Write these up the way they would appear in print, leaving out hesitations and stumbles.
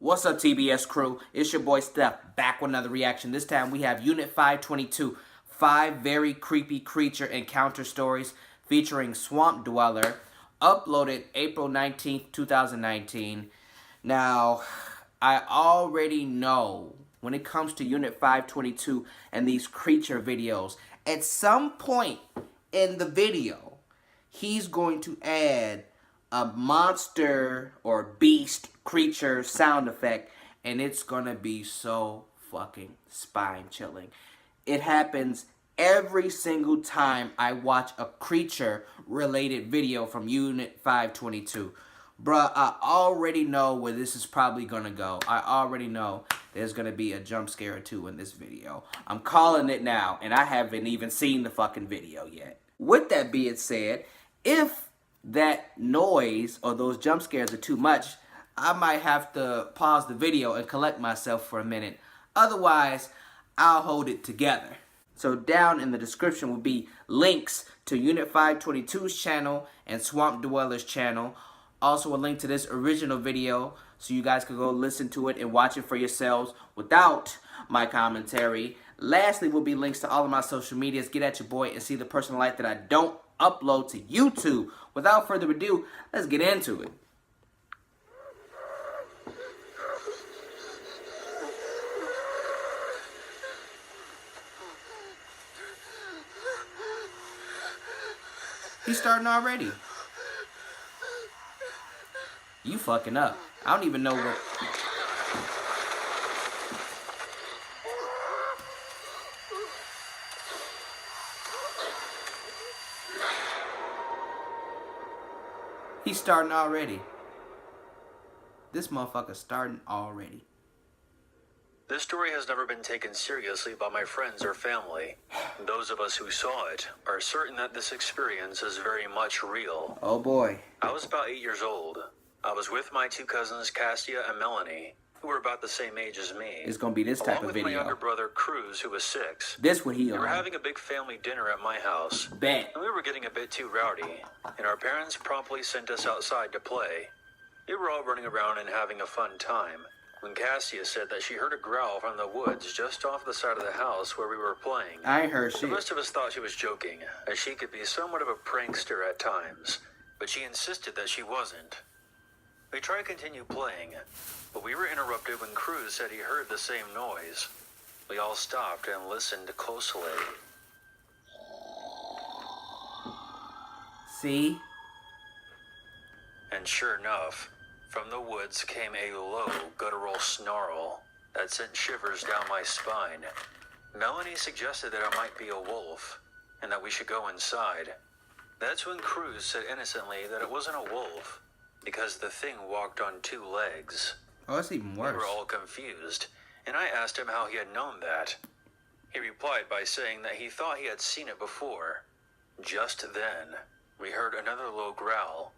What's up, TBS crew? It's your boy Steph, back with another reaction. This time we have Unit 522, 5 very creepy creature encounter stories featuring Swamp Dweller, uploaded April 19th, 2019. Now, I already know when it comes to Unit 522 and these creature videos, at some point in the video, he's going to add a monster or beast creature sound effect, and it's gonna be so fucking spine chilling. It happens every single time I watch a creature related video from Unit 522. Bruh, I already know where this is probably gonna go. I already know there's gonna be a jump scare or two in this video. I'm calling it now, and I haven't even seen the fucking video yet. With that being said, if that noise or those jump scares are too much, I might have to pause the video and collect myself for a minute. Otherwise, I'll hold it together. So down in the description will be links to Unit 522's channel and Swamp Dweller's channel. Also a link to this original video so you guys can go listen to it and watch it for yourselves without my commentary. Lastly will be links to all of my social medias. Get at your boy and see the personal life that I don't upload to YouTube. Without further ado, let's get into it. He's starting already. You fucking up. I don't even know what... He's starting already. This motherfucker's starting already. This story has never been taken seriously by my friends or family. Those of us who saw it are certain that this experience is very much real. Oh boy. I was about 8 years old. I was with my two cousins, Cassia and Melanie, who were about the same age as me. It's gonna be this type along of with video. my younger brother, Cruz, who was 6. This what he We on. were having a big family dinner at my house. Bet. And we were getting a bit too rowdy, and our parents promptly sent us outside to play. We were all running around and having a fun time, when Cassia said that she heard a growl from the woods just off the side of the house where we were playing. I ain't heard The shit. rest of us thought she was joking, as she could be somewhat of a prankster at times, but she insisted that she wasn't. We tried to continue playing, but we were interrupted when Cruz said he heard the same noise. We all stopped and listened closely. See? And sure enough, from the woods came a low, guttural snarl that sent shivers down my spine. Melanie suggested that it might be a wolf, and that we should go inside. That's when Cruz said innocently that it wasn't a wolf, because the thing walked on 2 legs. Oh, it's even worse. We were all confused, and I asked him how he had known that. He replied by saying that he thought he had seen it before. Just then, we heard another low growl.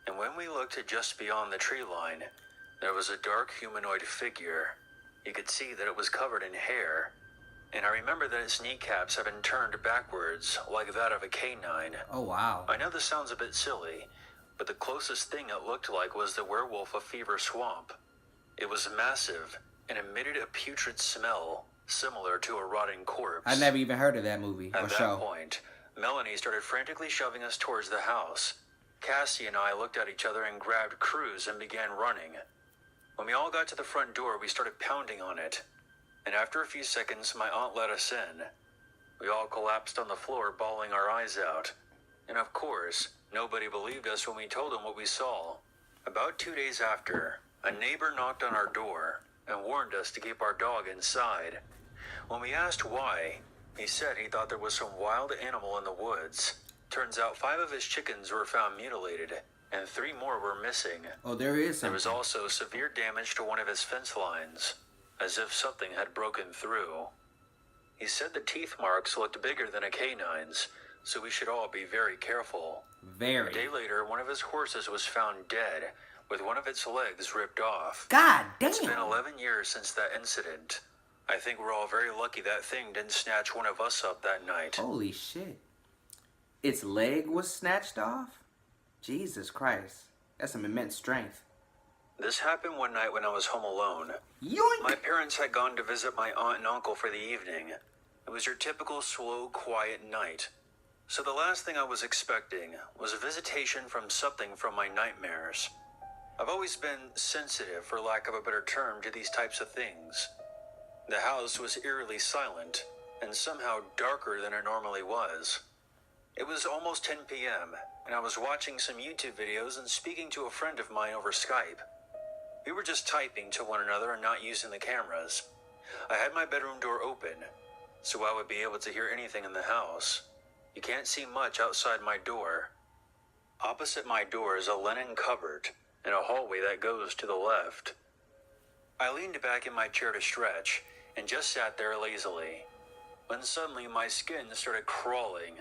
And when we looked just beyond the tree line, there was a dark humanoid figure. You could see that it was covered in hair, and I remember that its kneecaps had been turned backwards, like that of a canine. Oh, wow. I know this sounds a bit silly, but the closest thing it looked like was the werewolf of Fever Swamp. It was massive and emitted a putrid smell, similar to a rotting corpse. I never even heard of that movie or At that show. point, Melanie started frantically shoving us towards the house. Cassie and I looked at each other and grabbed Cruz and began running. When we all got to the front door, we started pounding on it. And after a few seconds, my aunt let us in. We all collapsed on the floor, bawling our eyes out. And of course, nobody believed us when we told them what we saw. About 2 days after, a neighbor knocked on our door and warned us to keep our dog inside. When we asked why, he said he thought there was some wild animal in the woods. Turns out 5 of his chickens were found mutilated, and 3 more were missing. Oh, there is There something. was also severe damage to one of his fence lines, as if something had broken through. He said the teeth marks looked bigger than a canine's, so we should all be very careful. Very. A day later, one of his horses was found dead, with one of its legs ripped off. God damn. It's been 11 years since that incident. I think we're all very lucky that thing didn't snatch one of us up that night. Holy shit. Its leg was snatched off? Jesus Christ. That's some immense strength. This happened one night when I was home alone. Yoink! My parents had gone to visit my aunt and uncle for the evening. It was your typical slow, quiet night. So the last thing I was expecting was a visitation from something from my nightmares. I've always been sensitive, for lack of a better term, to these types of things. The house was eerily silent, and somehow darker than it normally was. It was almost 10 p.m., and I was watching some YouTube videos and speaking to a friend of mine over Skype. We were just typing to one another and not using the cameras. I had my bedroom door open, so I would be able to hear anything in the house. You can't see much outside my door. Opposite my door is a linen cupboard and a hallway that goes to the left. I leaned back in my chair to stretch and just sat there lazily, when suddenly my skin started crawling.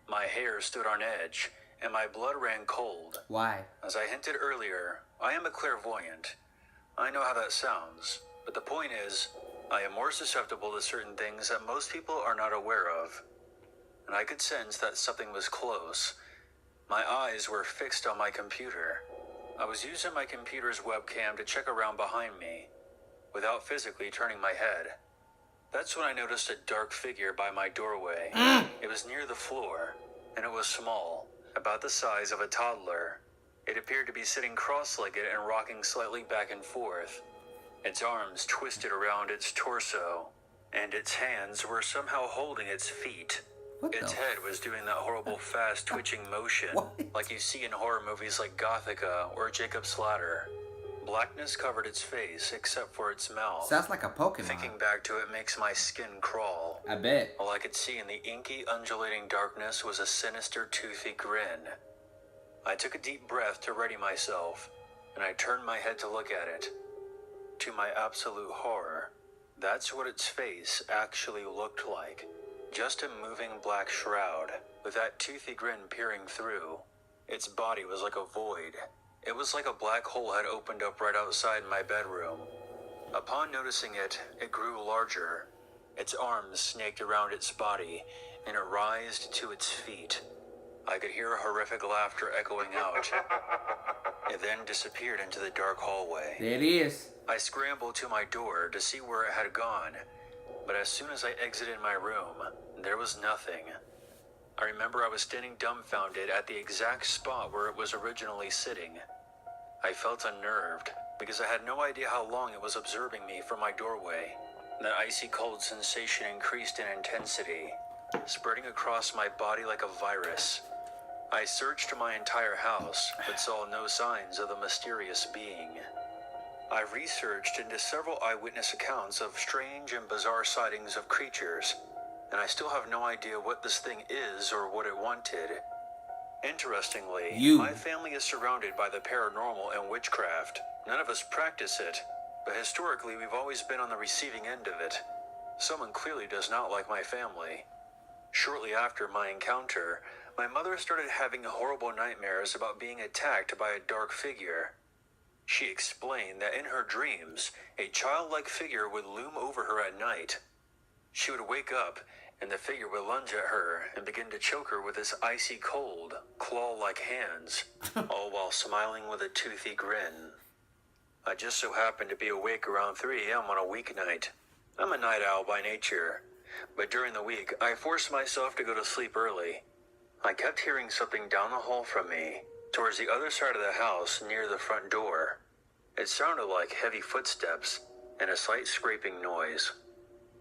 My hair stood on edge, and my blood ran cold. Why? As I hinted earlier, I am a clairvoyant. I know how that sounds, but the point is, I am more susceptible to certain things that most people are not aware of. And I could sense that something was close. My eyes were fixed on my computer. I was using my computer's webcam to check around behind me, without physically turning my head. That's when I noticed a dark figure by my doorway. It was near the floor, and it was small, about the size of a toddler. It appeared to be sitting cross-legged and rocking slightly back and forth. Its arms twisted around its torso, and its hands were somehow holding its feet. Its head was doing that horrible fast twitching motion, like you see in horror movies like Gothica or Jacob's Ladder. Blackness covered its face, except for its mouth. Sounds like a Pokemon. Thinking back to it makes my skin crawl. I bet. All I could see in the inky, undulating darkness was a sinister, toothy grin. I took a deep breath to ready myself, and I turned my head to look at it. To my absolute horror, that's what its face actually looked like. Just a moving black shroud, with that toothy grin peering through. Its body was like a void. It was like a black hole had opened up right outside my bedroom. Upon noticing it, it grew larger. Its arms snaked around its body, and it rised to its feet. I could hear horrific laughter echoing out. It then disappeared into the dark hallway. There it is. I scrambled to my door to see where it had gone, but as soon as I exited my room, there was nothing. I remember I was standing dumbfounded at the exact spot where it was originally sitting. I felt unnerved, because I had no idea how long it was observing me from my doorway. That icy cold sensation increased in intensity, spreading across my body like a virus. I searched my entire house, but saw no signs of the mysterious being. I researched into several eyewitness accounts of strange and bizarre sightings of creatures, and I still have no idea what this thing is or what it wanted. Interestingly, my family is surrounded by the paranormal and witchcraft. None of us practice it, but historically we've always been on the receiving end of it. Someone clearly does not like my family. Shortly after my encounter, my mother started having horrible nightmares about being attacked by a dark figure. She explained that in her dreams, a childlike figure would loom over her at night. She would wake up, and the figure would lunge at her and begin to choke her with its icy cold, claw-like hands, all while smiling with a toothy grin. I just so happened to be awake around 3 a.m. on a weeknight. I'm a night owl by nature, but during the week, I forced myself to go to sleep early. I kept hearing something down the hall from me, towards the other side of the house near the front door. It sounded like heavy footsteps and a slight scraping noise,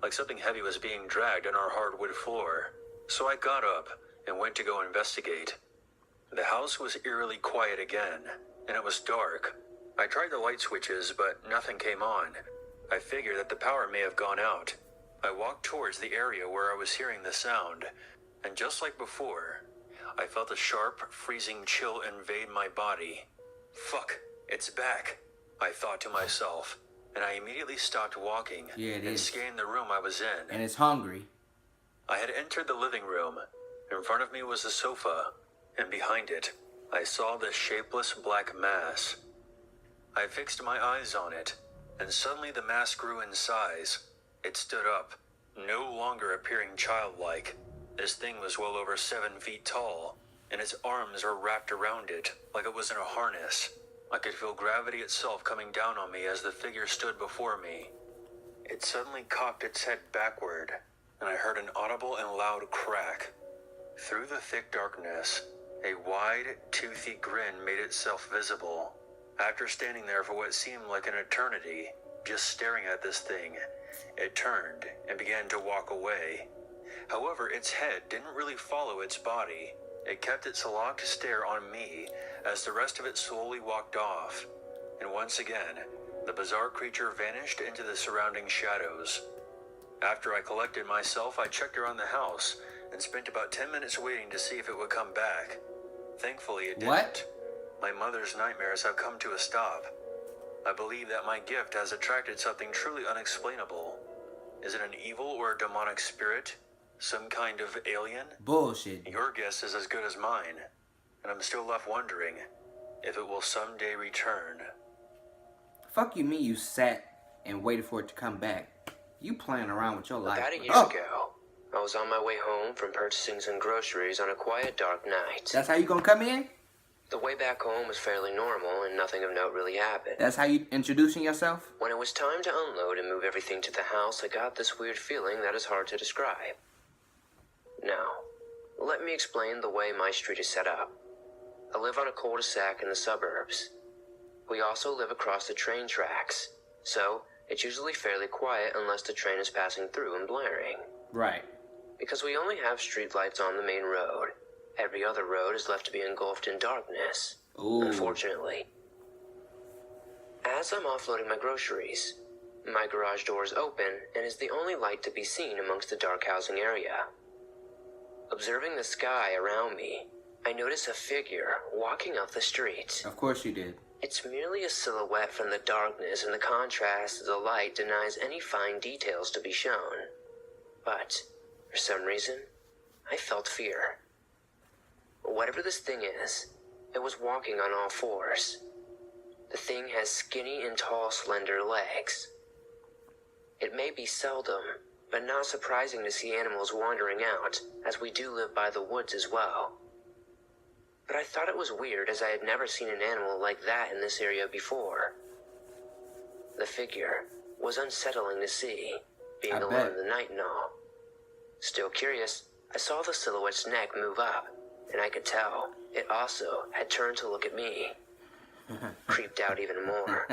like something heavy was being dragged on our hardwood floor. So I got up and went to go investigate. The house was eerily quiet again, and it was dark. I tried the light switches, but nothing came on. I figured that the power may have gone out. I walked towards the area where I was hearing the sound, and just like before, I felt a sharp, freezing chill invade my body. Fuck, it's back, I thought to myself, and I immediately stopped walking and scanned the room I was in. And it's hungry. I had entered the living room. In front of me was a sofa, and behind it, I saw this shapeless black mass. I fixed my eyes on it, and suddenly the mass grew in size. It stood up, no longer appearing childlike. This thing was well over 7 feet tall. and its arms were wrapped around it like it was in a harness. I could feel gravity itself coming down on me as the figure stood before me. It suddenly cocked its head backward, and I heard an audible and loud crack. Through the thick darkness, a wide, toothy grin made itself visible. After standing there for what seemed like an eternity, just staring at this thing, it turned and began to walk away. However, its head didn't really follow its body. It kept its locked stare on me as the rest of it slowly walked off. And once again, the bizarre creature vanished into the surrounding shadows. After I collected myself, I checked around the house and spent about 10 minutes waiting to see if it would come back. Thankfully, it didn't. What? My mother's nightmares have come to a stop. I believe that my gift has attracted something truly unexplainable. Is it an evil or a demonic spirit? Some kind of alien? Bullshit. Your guess is as good as mine, and I'm still left wondering if it will someday return. Fuck you mean you sat and waited for it to come back? You playing around with your life. About a year ago, I was on my way home from purchasing some groceries on a quiet, dark night. That's how you gonna come in? The way back home was fairly normal and nothing of note really happened. That's how you introducing yourself? When it was time to unload and move everything to the house, I got this weird feeling that is hard to describe. Now, let me explain the way my street is set up. I live on a cul-de-sac in the suburbs. We also live across the train tracks, so it's usually fairly quiet unless the train is passing through and blaring. Right. Because we only have street lights on the main road, every other road is left to be engulfed in darkness. Ooh. Unfortunately. As I'm offloading my groceries, my garage door is open and is the only light to be seen amongst the dark housing area. Observing the sky around me, I notice a figure walking up the street. Of course you did. It's merely a silhouette from the darkness, and the contrast of the light denies any fine details to be shown. But, for some reason, I felt fear. Whatever this thing is, it was walking on all fours. The thing has skinny and tall, slender legs. It may be seldom, but not surprising to see animals wandering out, as we do live by the woods as well. But I thought it was weird, as I had never seen an animal like that in this area before. The figure was unsettling to see, being I alone bet. in the night and all. Still curious, I saw the silhouette's neck move up, and I could tell it also had turned to look at me. Creeped out even more.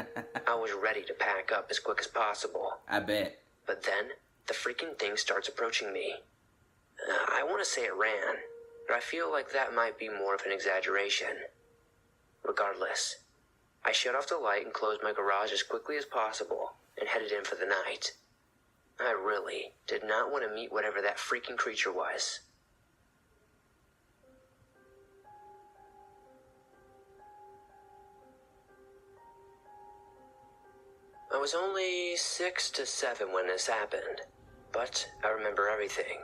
I was ready to pack up as quick as possible. I bet. But then, the freaking thing starts approaching me. I want to say it ran, but I feel like that might be more of an exaggeration. Regardless, I shut off the light and closed my garage as quickly as possible and headed in for the night. I really did not want to meet whatever that freaking creature was. I was only 6 to 7 when this happened, but I remember everything.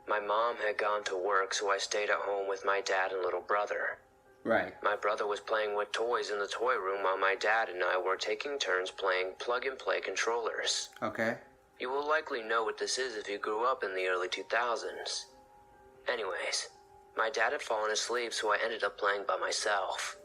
My mom had gone to work, so I stayed at home with my dad and little brother. Right. My brother was playing with toys in the toy room while my dad and I were taking turns playing plug-and-play controllers. Okay. You will likely know what this is if you grew up in the early 2000s. Anyways, my dad had fallen asleep, so I ended up playing by myself.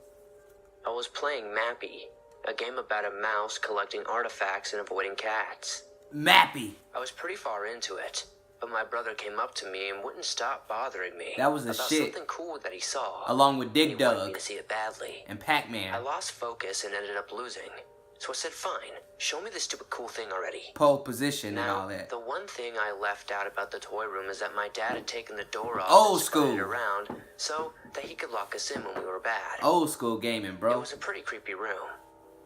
I was playing Mappy, a game about a mouse collecting artifacts and avoiding cats. Mappy. I was pretty far into it, but my brother came up to me and wouldn't stop bothering me That was the about shit. something cool that he saw. Along with Dig He wanted me Dug to see it badly. and I Pac-Man. lost focus and ended up losing. So I said, fine, show me this stupid cool thing already. Pole position and Now, all that. the one thing I left out about the toy room is that my dad had taken the door off Old and spun it school. around so that he could lock us in when we were bad. Old school gaming, It bro. was a pretty creepy room,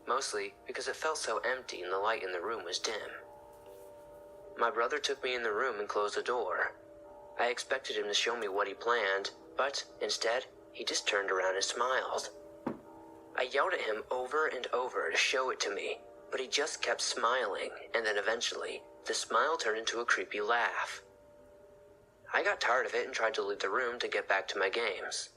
mostly because it felt so empty and the light in the room was dim. My brother took me in the room and closed the door. I expected him to show me what he planned, but instead, he just turned around and smiled. I yelled at him over and over to show it to me, but he just kept smiling, and then eventually, the smile turned into a creepy laugh. I got tired of it and tried to leave the room to get back to my games,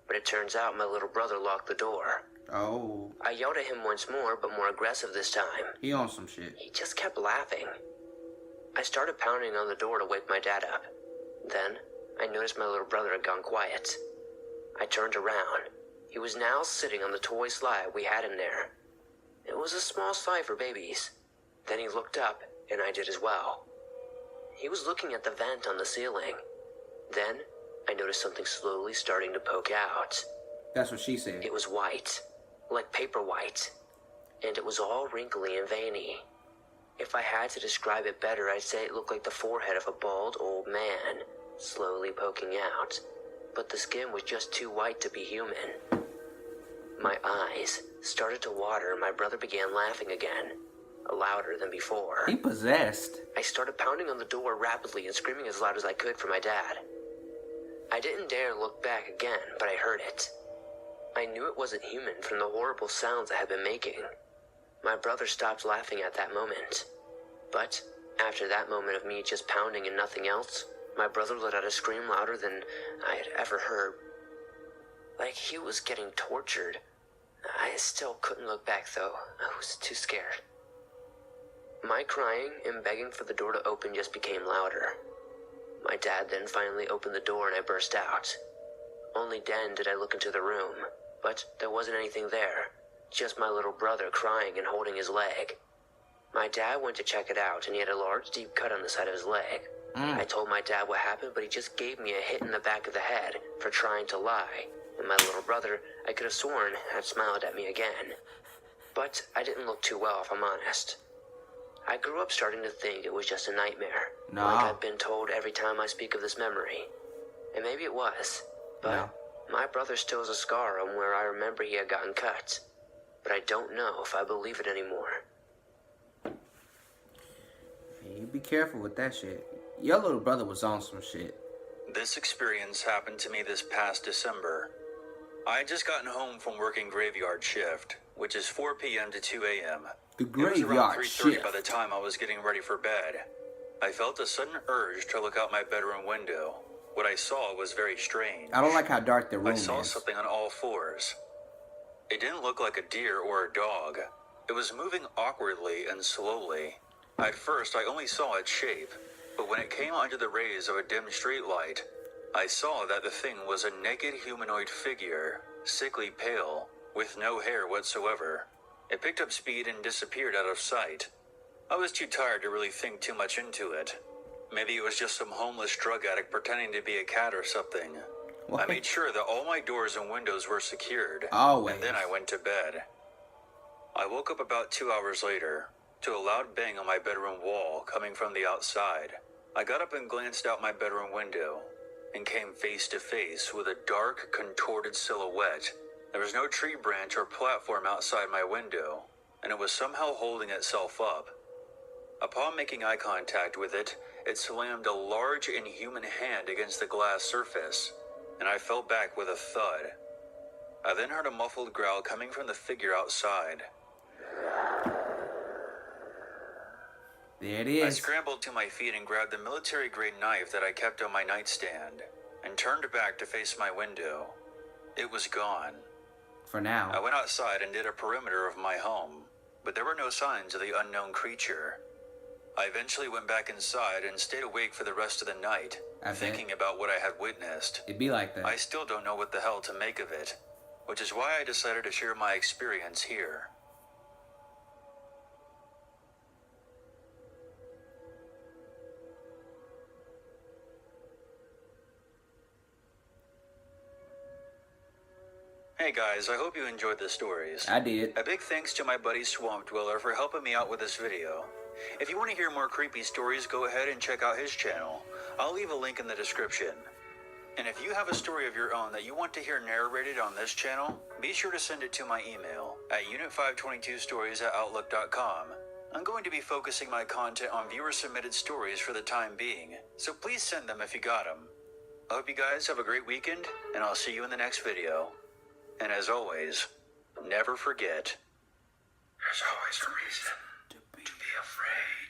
but it turns out my little brother locked the door. Oh. I yelled at him once more, but more aggressive this time. He on some shit. He just kept laughing. I started pounding on the door to wake my dad up. Then, I noticed my little brother had gone quiet. I turned around. He was now sitting on the toy slide we had in there. It was a small slide for babies. Then he looked up, and I did as well. He was looking at the vent on the ceiling. Then, I noticed something slowly starting to poke out. That's what she said. It was white, like paper white, and it was all wrinkly and veiny. If I had to describe it better, I'd say it looked like the forehead of a bald old man, slowly poking out, but the skin was just too white to be human. My eyes started to water and my brother began laughing again, louder than before. He possessed. I started pounding on the door rapidly and screaming as loud as I could for my dad. I didn't dare look back again, but I heard it. I knew it wasn't human from the horrible sounds I had been making. My brother stopped laughing at that moment. But after that moment of me just pounding and nothing else, my brother let out a scream louder than I had ever heard. Like he was getting tortured. I still couldn't look back though. I was too scared. My crying and begging for the door to open just became louder. My dad then finally opened the door and I burst out. Only then did I look into the room, but there wasn't anything there. Just my little brother crying and holding his leg. My dad went to check it out and he had a large deep cut on the side of his leg. I told my dad what happened, but he just gave me a hit in the back of the head for trying to lie. And my little brother, I could have sworn, had smiled at me again. But I didn't look too well, if I'm honest. I grew up starting to think it was just a nightmare. No. Like I've been told every time I speak of this memory. And maybe it was. But No. my brother still has a scar on where I remember he had gotten cut. But I don't know if I believe it anymore. You be careful with that shit. Your little brother was on some shit. This experience happened to me this past December. I had just gotten home from working graveyard shift, which is 4 p.m. to 2 a.m. The It was around graveyard 3:30 shift. by the time I was getting ready for bed. I felt a sudden urge to look out my bedroom window. What I saw was very strange. I don't like how dark the room I saw is. something on all fours. It didn't look like a deer or a dog. It was moving awkwardly and slowly. At first, I only saw its shape, but when it came under the rays of a dim street light, I saw that the thing was a naked humanoid figure, sickly pale, with no hair whatsoever. It picked up speed and disappeared out of sight. I was too tired to really think too much into it. Maybe it was just some homeless drug addict pretending to be a cat or something. What? I made sure that all my doors and windows were secured. Always. And then I went to bed. I woke up about 2 hours later to a loud bang on my bedroom wall coming from the outside. I got up and glanced out my bedroom window and came face to face with a dark, contorted silhouette. There was no tree branch or platform outside my window, and it was somehow holding itself up. Upon making eye contact with it, it slammed a large inhuman hand against the glass surface, and I fell back with a thud. I then heard a muffled growl coming from the figure outside. There it I is. scrambled to my feet and grabbed the military-grade knife that I kept on my nightstand, and turned back to face my window. It was gone. For now. I went outside and did a perimeter of my home, but there were no signs of the unknown creature. I eventually went back inside and stayed awake for the rest of the night, I bet. thinking about what I had witnessed. It'd be like that. I still don't know what the hell to make of it, which is why I decided to share my experience here. Hey guys, I hope you enjoyed the stories. I did. A big thanks to my buddy Swamp Dweller for helping me out with this video. If you want to hear more creepy stories, go ahead and check out his channel. I'll leave a link in the description. And if you have a story of your own that you want to hear narrated on this channel, be sure to send it to my email at unit522stories@outlook.com. I'm going to be focusing my content on viewer-submitted stories for the time being, so please send them if you got them. I hope you guys have a great weekend, and I'll see you in the next video. And as always, never forget, there's always a reason to be afraid.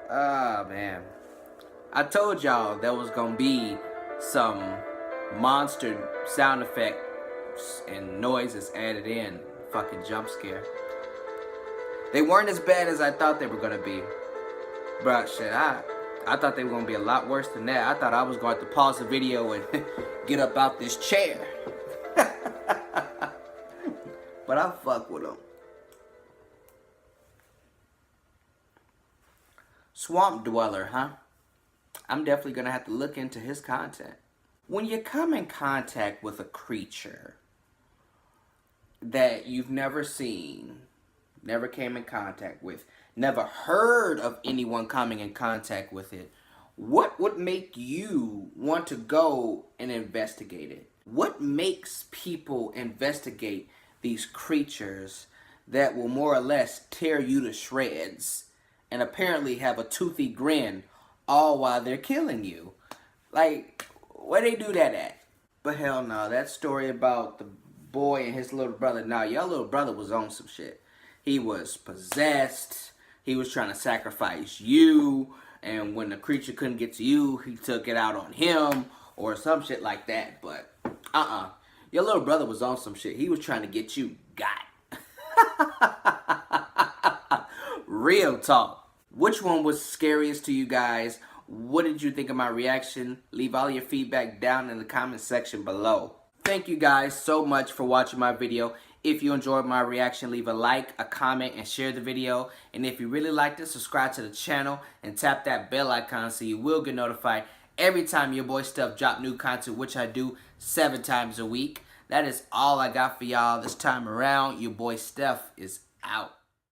Ah, man. I told y'all there was gonna be some monster sound effects and noises added in. Fucking jump scare. They weren't as bad as I thought they were gonna be. Bruh, shit, I thought they were gonna be a lot worse than that. I thought I was going to pause the video and get up out this chair. But I fuck with them. Swamp Dweller, huh? I'm definitely gonna have to look into his content. When you come in contact with a creature that you've never seen, never came in contact with, never heard of anyone coming in contact with it, what would make you want to go and investigate it? What makes people investigate these creatures that will more or less tear you to shreds and apparently have a toothy grin all while they're killing you? Like, where they do that at? But hell no, that story about the boy and his little brother, nah, your little brother was on some shit. He was possessed. He was trying to sacrifice you. And when the creature couldn't get to you, he took it out on him or some shit like that. But, your little brother was on some shit. He was trying to get you got. Real talk. Which one was scariest to you guys? What did you think of my reaction? Leave all your feedback down in the comment section below. Thank you guys so much for watching my video. If you enjoyed my reaction, leave a like, a comment, and share the video. And if you really liked it, subscribe to the channel and tap that bell icon so you will get notified every time your boy Steph drop new content, which I do 7 times a week. That is all I got for y'all this time around. Your boy Steph is out.